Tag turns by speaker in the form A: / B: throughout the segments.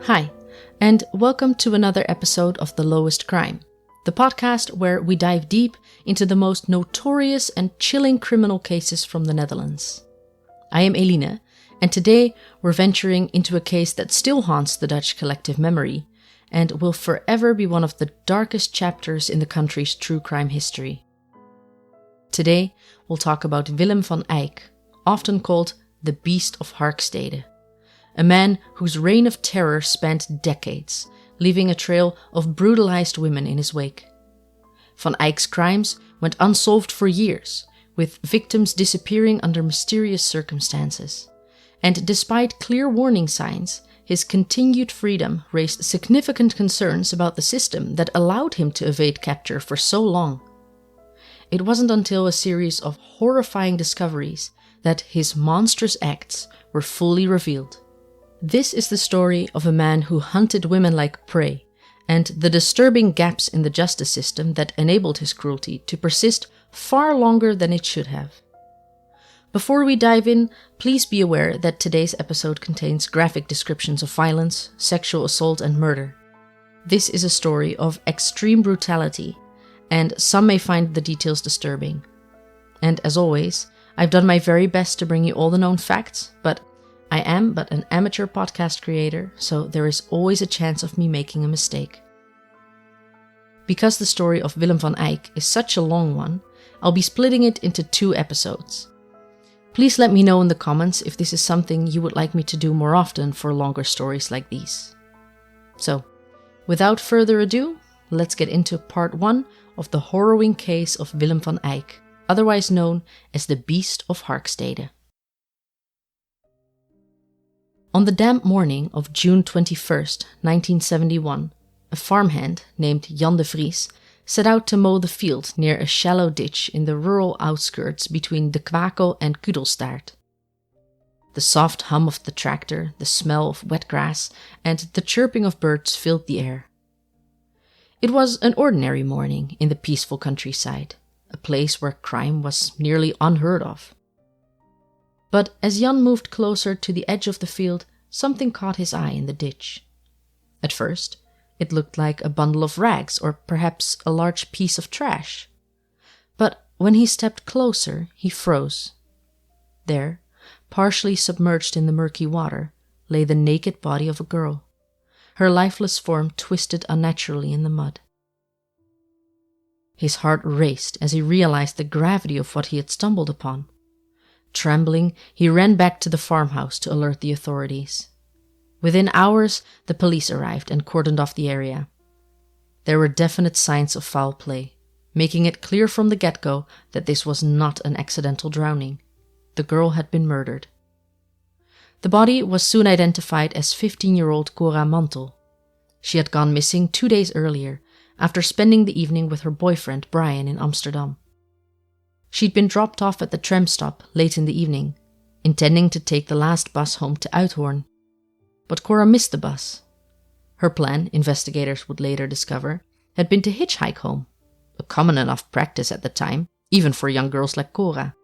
A: Hi, and welcome to another episode of The Lowest Crime, the podcast where we dive deep into the most notorious and chilling criminal cases from the Netherlands. I am Eline, and today we're venturing into a case that still haunts the Dutch collective memory and will forever be one of the darkest chapters in the country's true crime history. Today, we'll talk about Willem van Eijk, often called the Beast of Harkstede, a man whose reign of terror spanned decades, leaving a trail of brutalized women in his wake. Van Eyck's crimes went unsolved for years, with victims disappearing under mysterious circumstances. And despite clear warning signs, his continued freedom raised significant concerns about the system that allowed him to evade capture for so long. It wasn't until a series of horrifying discoveries that his monstrous acts were fully revealed. This is the story of a man who hunted women like prey, and the disturbing gaps in the justice system that enabled his cruelty to persist far longer than it should have. Before we dive in, please be aware that today's episode contains graphic descriptions of violence, sexual assault, and murder. This is a story of extreme brutality, and some may find the details disturbing. And as always, I've done my very best to bring you all the known facts, but I am but an amateur podcast creator, so there is always a chance of me making a mistake. Because the story of Willem van Eijk is such a long one, I'll be splitting it into 2 episodes. Please let me know in the comments if this is something you would like me to do more often for longer stories like these. So, without further ado, let's get into part 1 of the harrowing case of Willem van Eijk, otherwise known as the Beast of Harkstede. On the damp morning of June 21st, 1971, a farmhand named Jan de Vries set out to mow the field near a shallow ditch in the rural outskirts between De Kwakel and Kudelstaart. The soft hum of the tractor, the smell of wet grass, and the chirping of birds filled the air. It was an ordinary morning in the peaceful countryside, a place where crime was nearly unheard of. But as Jan moved closer to the edge of the field, something caught his eye in the ditch. At first, it looked like a bundle of rags or perhaps a large piece of trash. But when he stepped closer, he froze. There, partially submerged in the murky water, lay the naked body of a girl, her lifeless form twisted unnaturally in the mud. His heart raced as he realized the gravity of what he had stumbled upon. Trembling, he ran back to the farmhouse to alert the authorities. Within hours, the police arrived and cordoned off the area. There were definite signs of foul play, making it clear from the get-go that this was not an accidental drowning. The girl had been murdered. The body was soon identified as 15-year-old Cora Mantel. She had gone missing 2 days earlier, after spending the evening with her boyfriend Brian in Amsterdam. She'd been dropped off at the tram stop late in the evening, intending to take the last bus home to Uithoorn. But Cora missed the bus. Her plan, investigators would later discover, had been to hitchhike home, a common enough practice at the time, even for young girls like Cora.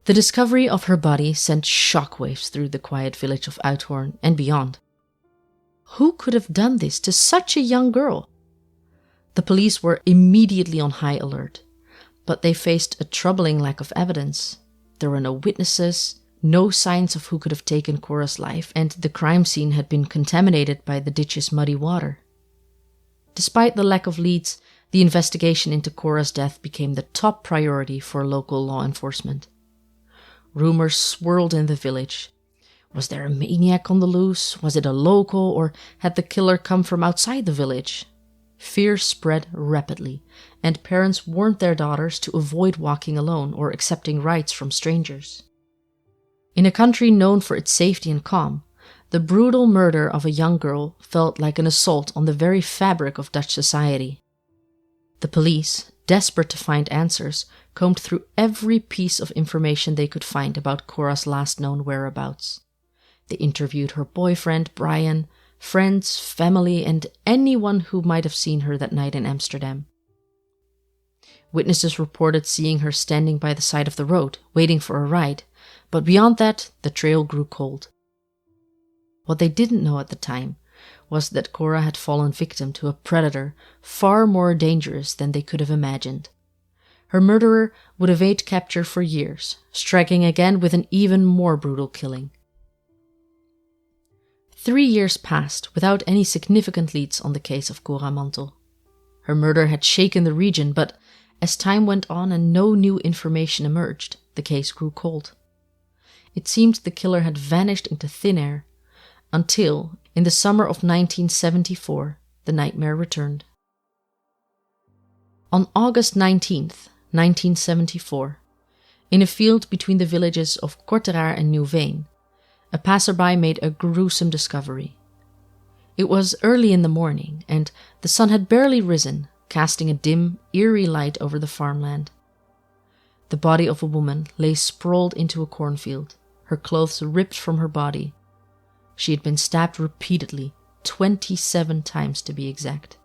A: The discovery of her body sent shockwaves through the quiet village of Uithoorn and beyond. Who could have done this to such a young girl? The police were immediately on high alert. But they faced a troubling lack of evidence. There were no witnesses, no signs of who could have taken Cora's life, and the crime scene had been contaminated by the ditch's muddy water. Despite the lack of leads, the investigation into Cora's death became the top priority for local law enforcement. Rumors swirled in the village. Was there a maniac on the loose? Was it a local, or had the killer come from outside the village? Fear spread rapidly, and parents warned their daughters to avoid walking alone or accepting rides from strangers. In a country known for its safety and calm, the brutal murder of a young girl felt like an assault on the very fabric of Dutch society. The police, desperate to find answers, combed through every piece of information they could find about Cora's last known whereabouts. They interviewed her boyfriend, Brian, friends, family, and anyone who might have seen her that night in Amsterdam. Witnesses reported seeing her standing by the side of the road, waiting for a ride, but beyond that, the trail grew cold. What they didn't know at the time was that Cora had fallen victim to a predator far more dangerous than they could have imagined. Her murderer would evade capture for years, striking again with an even more brutal killing. 3 years passed without any significant leads on the case of Cora Mantel. Her murder had shaken the region, but as time went on and no new information emerged, the case grew cold. It seemed the killer had vanished into thin air, until, in the summer of 1974, the nightmare returned. On August 19th, 1974, in a field between the villages of Korteraar and Nieuwveen, a passerby made a gruesome discovery. It was early in the morning, and the sun had barely risen, casting a dim, eerie light over the farmland. The body of a woman lay sprawled into a cornfield, her clothes ripped from her body. She had been stabbed repeatedly, 27 times to be exact.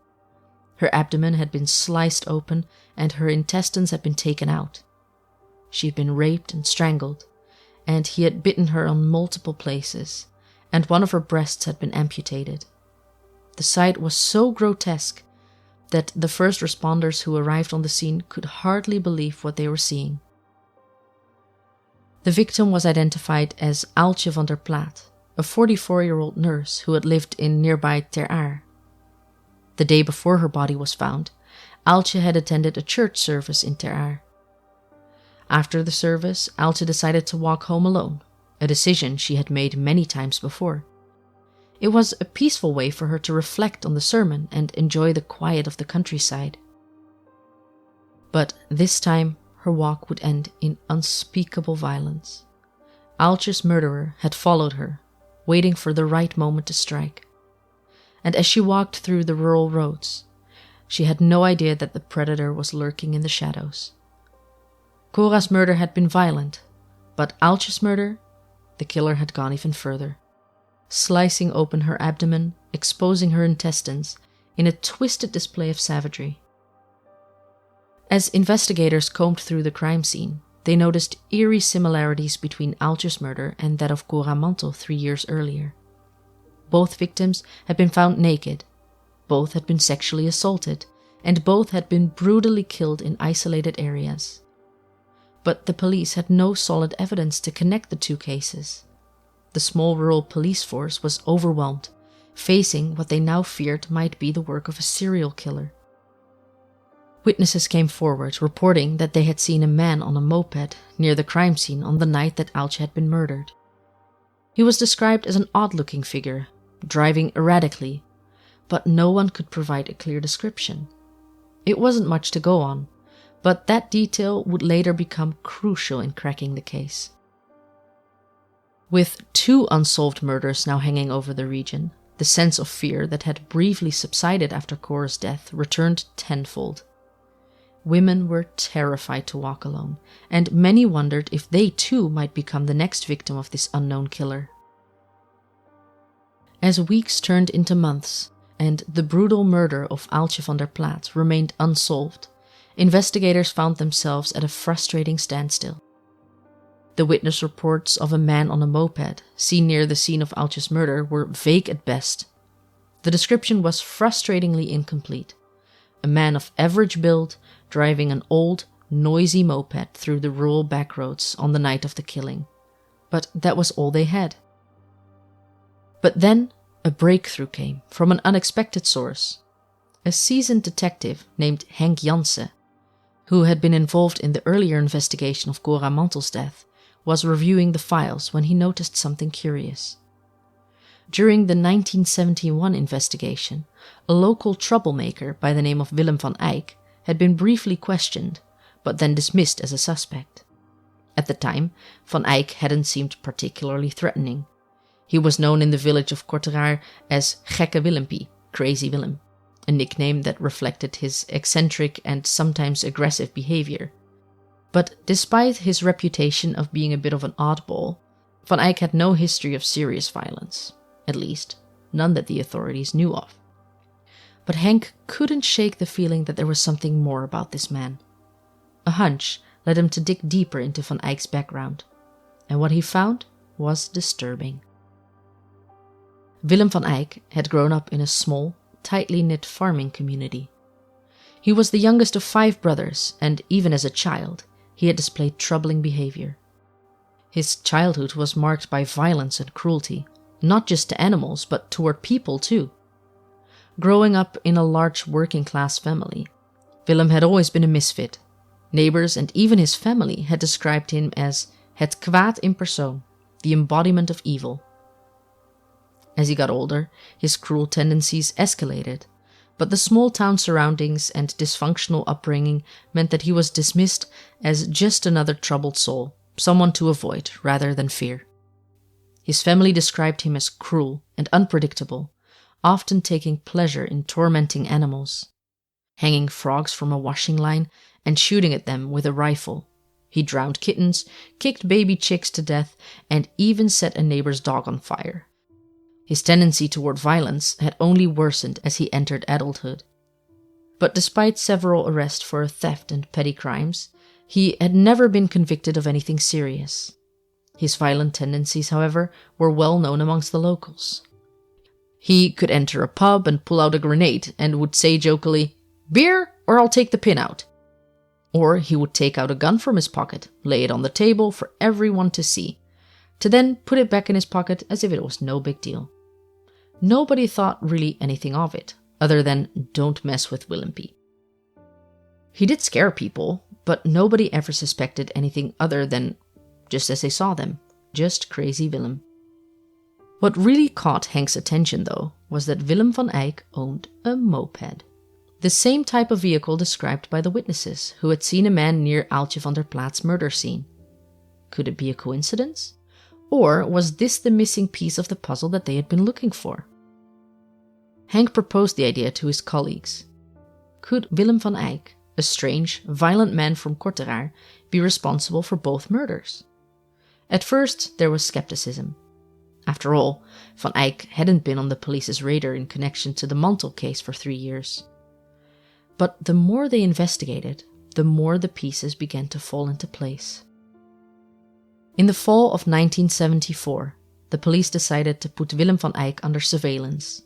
A: Her abdomen had been sliced open, and her intestines had been taken out. She had been raped and strangled, and he had bitten her on multiple places, and one of her breasts had been amputated. The sight was so grotesque that the first responders who arrived on the scene could hardly believe what they were seeing. The victim was identified as Aaltje van der Plaat, a 44-year-old nurse who had lived in nearby Ter Aar. The day before her body was found, Aaltje had attended a church service in Ter Aar. After the service, Aaltje decided to walk home alone, a decision she had made many times before. It was a peaceful way for her to reflect on the sermon and enjoy the quiet of the countryside. But this time, her walk would end in unspeakable violence. Aaltje's murderer had followed her, waiting for the right moment to strike. And as she walked through the rural roads, she had no idea that the predator was lurking in the shadows. Cora's murder had been violent, but Aaltje's murder, the killer had gone even further, slicing open her abdomen, exposing her intestines in a twisted display of savagery. As investigators combed through the crime scene, they noticed eerie similarities between Aaltje's murder and that of Cora Mantel 3 years earlier. Both victims had been found naked, both had been sexually assaulted, and both had been brutally killed in isolated areas. But the police had no solid evidence to connect the two cases. The small rural police force was overwhelmed, facing what they now feared might be the work of a serial killer. Witnesses came forward, reporting that they had seen a man on a moped near the crime scene on the night that Aaltje had been murdered. He was described as an odd-looking figure, driving erratically, but no one could provide a clear description. It wasn't much to go on, but that detail would later become crucial in cracking the case. With 2 unsolved murders now hanging over the region, the sense of fear that had briefly subsided after Cora's death returned tenfold. Women were terrified to walk alone, and many wondered if they too might become the next victim of this unknown killer. As weeks turned into months, and the brutal murder of Aaltje van der Plaat remained unsolved, investigators found themselves at a frustrating standstill. The witness reports of a man on a moped seen near the scene of Aaltje's murder were vague at best. The description was frustratingly incomplete. A man of average build driving an old, noisy moped through the rural backroads on the night of the killing. But that was all they had. But then a breakthrough came from an unexpected source. A seasoned detective named Henk Janse, who had been involved in the earlier investigation of Cora Mantel's death, was reviewing the files when he noticed something curious. During the 1971 investigation, a local troublemaker by the name of Willem van Eijk had been briefly questioned, but then dismissed as a suspect. At the time, Van Eijk hadn't seemed particularly threatening. He was known in the village of Korteraar as Gekke Willempie, Crazy Willem, a nickname that reflected his eccentric and sometimes aggressive behavior. But despite his reputation of being a bit of an oddball, Van Eijk had no history of serious violence, at least none that the authorities knew of. But Henk couldn't shake the feeling that there was something more about this man. A hunch led him to dig deeper into Van Eijk's background, and what he found was disturbing. Willem van Eijk had grown up in a small, tightly knit farming community. He was the youngest of 5 brothers, and even as a child, he had displayed troubling behavior. His childhood was marked by violence and cruelty, not just to animals, but toward people too. Growing up in a large working-class family, Willem had always been a misfit. Neighbors and even his family had described him as het kwaad in persoon, the embodiment of evil. As he got older, his cruel tendencies escalated, but the small town surroundings and dysfunctional upbringing meant that he was dismissed as just another troubled soul, someone to avoid rather than fear. His family described him as cruel and unpredictable, often taking pleasure in tormenting animals. Hanging frogs from a washing line and shooting at them with a rifle. He drowned kittens, kicked baby chicks to death, and even set a neighbor's dog on fire. His tendency toward violence had only worsened as he entered adulthood. But despite several arrests for theft and petty crimes, he had never been convicted of anything serious. His violent tendencies, however, were well known amongst the locals. He could enter a pub and pull out a grenade and would say jokingly, "Beer, or I'll take the pin out." Or he would take out a gun from his pocket, lay it on the table for everyone to see, to then put it back in his pocket as if it was no big deal. Nobody thought really anything of it, other than don't mess with Willempie. He did scare people, but nobody ever suspected anything other than just as they saw them, just crazy Willem. What really caught Hank's attention, though, was that Willem van Eijk owned a moped. The same type of vehicle described by the witnesses who had seen a man near Aaltje van der Plaat's murder scene. Could it be a coincidence? Or was this the missing piece of the puzzle that they had been looking for? Hank proposed the idea to his colleagues. Could Willem van Eijk, a strange, violent man from Korteraar, be responsible for both murders? At first, there was skepticism. After all, Van Eijk hadn't been on the police's radar in connection to the Mantel case for 3 years. But the more they investigated, the more the pieces began to fall into place. In the fall of 1974, the police decided to put Willem van Eijk under surveillance.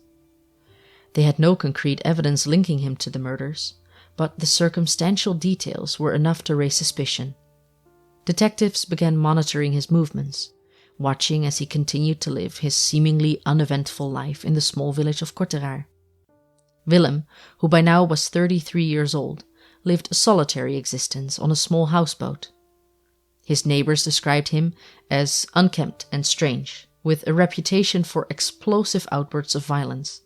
A: They had no concrete evidence linking him to the murders, but the circumstantial details were enough to raise suspicion. Detectives began monitoring his movements, watching as he continued to live his seemingly uneventful life in the small village of Korteraar. Willem, who by now was 33 years old, lived a solitary existence on a small houseboat. His neighbors described him as unkempt and strange, with a reputation for explosive outbursts of violence.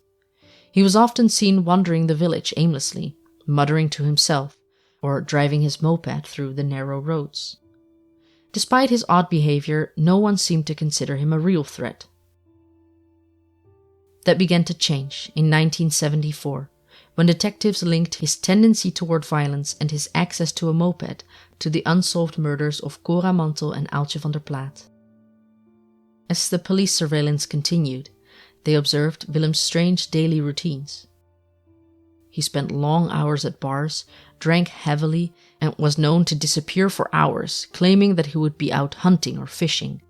A: He was often seen wandering the village aimlessly, muttering to himself, or driving his moped through the narrow roads. Despite his odd behavior, no one seemed to consider him a real threat. That began to change in 1974, when detectives linked his tendency toward violence and his access to a moped to the unsolved murders of Cora Mantel and Aaltje van der Plaat. As the police surveillance continued, they observed Willem's strange daily routines. He spent long hours at bars, drank heavily, and was known to disappear for hours, claiming that he would be out hunting or fishing.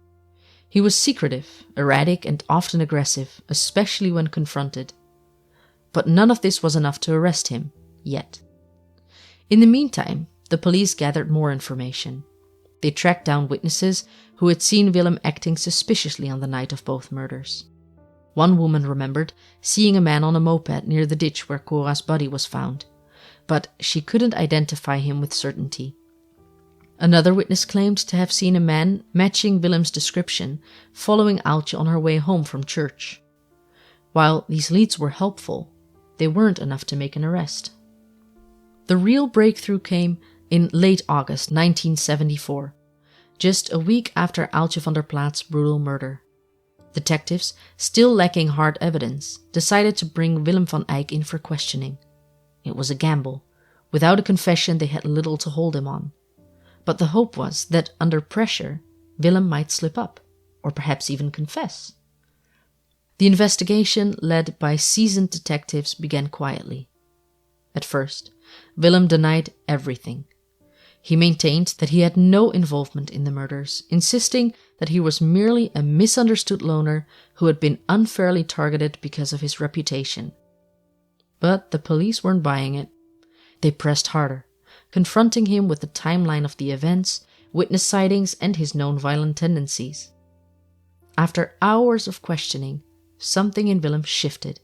A: He was secretive, erratic, and often aggressive, especially when confronted. But none of this was enough to arrest him, yet. In the meantime, the police gathered more information. They tracked down witnesses who had seen Willem acting suspiciously on the night of both murders. One woman remembered seeing a man on a moped near the ditch where Cora's body was found, but she couldn't identify him with certainty. Another witness claimed to have seen a man matching Willem's description following Aaltje on her way home from church. While these leads were helpful, they weren't enough to make an arrest. The real breakthrough came in late August 1974, just a week after Aaltje van der Plaat's brutal murder. Detectives, still lacking hard evidence, decided to bring Willem van Eijk in for questioning. It was a gamble. Without a confession, they had little to hold him on. But the hope was that under pressure, Willem might slip up, or perhaps even confess. The investigation, led by seasoned detectives, began quietly. At first, Willem denied everything. He maintained that he had no involvement in the murders, insisting that he was merely a misunderstood loner who had been unfairly targeted because of his reputation. But the police weren't buying it. They pressed harder, confronting him with the timeline of the events, witness sightings, and his known violent tendencies. After hours of questioning, something in Willem shifted.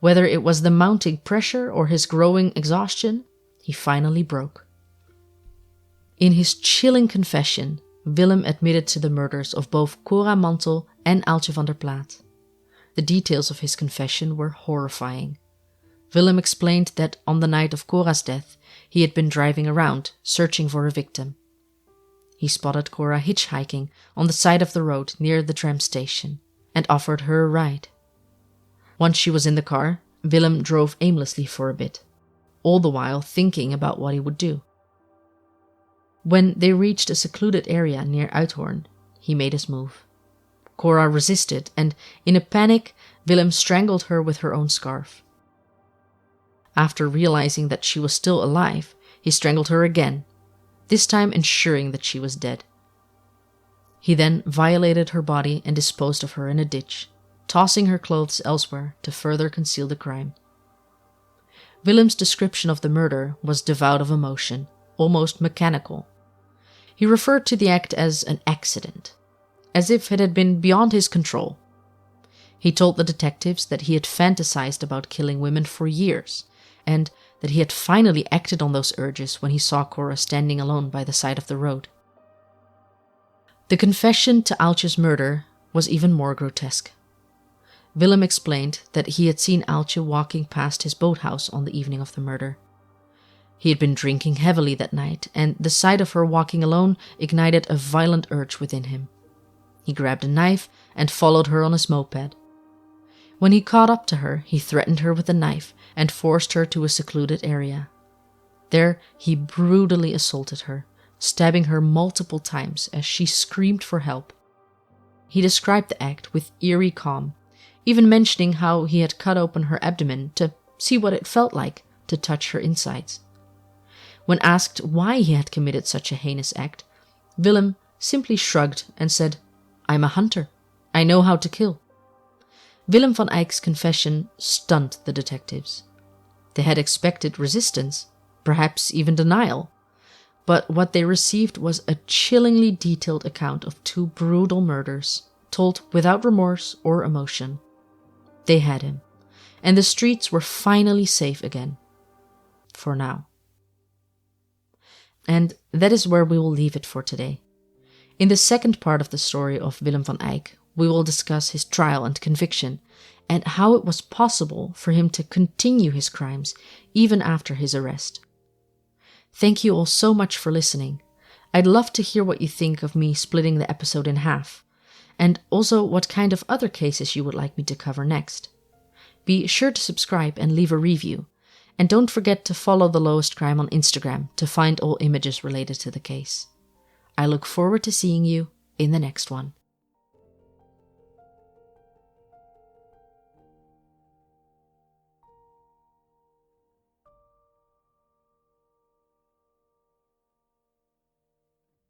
A: Whether it was the mounting pressure or his growing exhaustion, he finally broke. In his chilling confession, Willem admitted to the murders of both Cora Mantel and Aaltje van der Plaat. The details of his confession were horrifying. Willem explained that on the night of Cora's death, he had been driving around, searching for a victim. He spotted Cora hitchhiking on the side of the road near the tram station and offered her a ride. Once she was in the car, Willem drove aimlessly for a bit, all the while thinking about what he would do. When they reached a secluded area near Uithoorn, he made his move. Cora resisted, and in a panic, Willem strangled her with her own scarf. After realizing that she was still alive, he strangled her again, this time ensuring that she was dead. He then violated her body and disposed of her in a ditch, tossing her clothes elsewhere to further conceal the crime. Willem's description of the murder was devoid of emotion, almost mechanical. He referred to the act as an accident, as if it had been beyond his control. He told the detectives that he had fantasized about killing women for years, and that he had finally acted on those urges when he saw Cora standing alone by the side of the road. The confession to Aaltje's murder was even more grotesque. Willem explained that he had seen Aaltje walking past his boathouse on the evening of the murder. He had been drinking heavily that night, and the sight of her walking alone ignited a violent urge within him. He grabbed a knife and followed her on his moped. When he caught up to her, he threatened her with a knife and forced her to a secluded area. There, he brutally assaulted her, stabbing her multiple times as she screamed for help. He described the act with eerie calm, even mentioning how he had cut open her abdomen to see what it felt like to touch her insides. When asked why he had committed such a heinous act, Willem simply shrugged and said, "I'm a hunter. I know how to kill." Willem van Eijk's confession stunned the detectives. They had expected resistance, perhaps even denial, but what they received was a chillingly detailed account of two brutal murders, told without remorse or emotion. They had him, and the streets were finally safe again. For now. And that is where we will leave it for today. In the second part of the story of Willem van Eijk, we will discuss his trial and conviction, and how it was possible for him to continue his crimes even after his arrest. Thank you all so much for listening. I'd love to hear what you think of me splitting the episode in half, and also what kind of other cases you would like me to cover next. Be sure to subscribe and leave a review, and don't forget to follow The Lowest Crime on Instagram to find all images related to the case. I look forward to seeing you in the next one.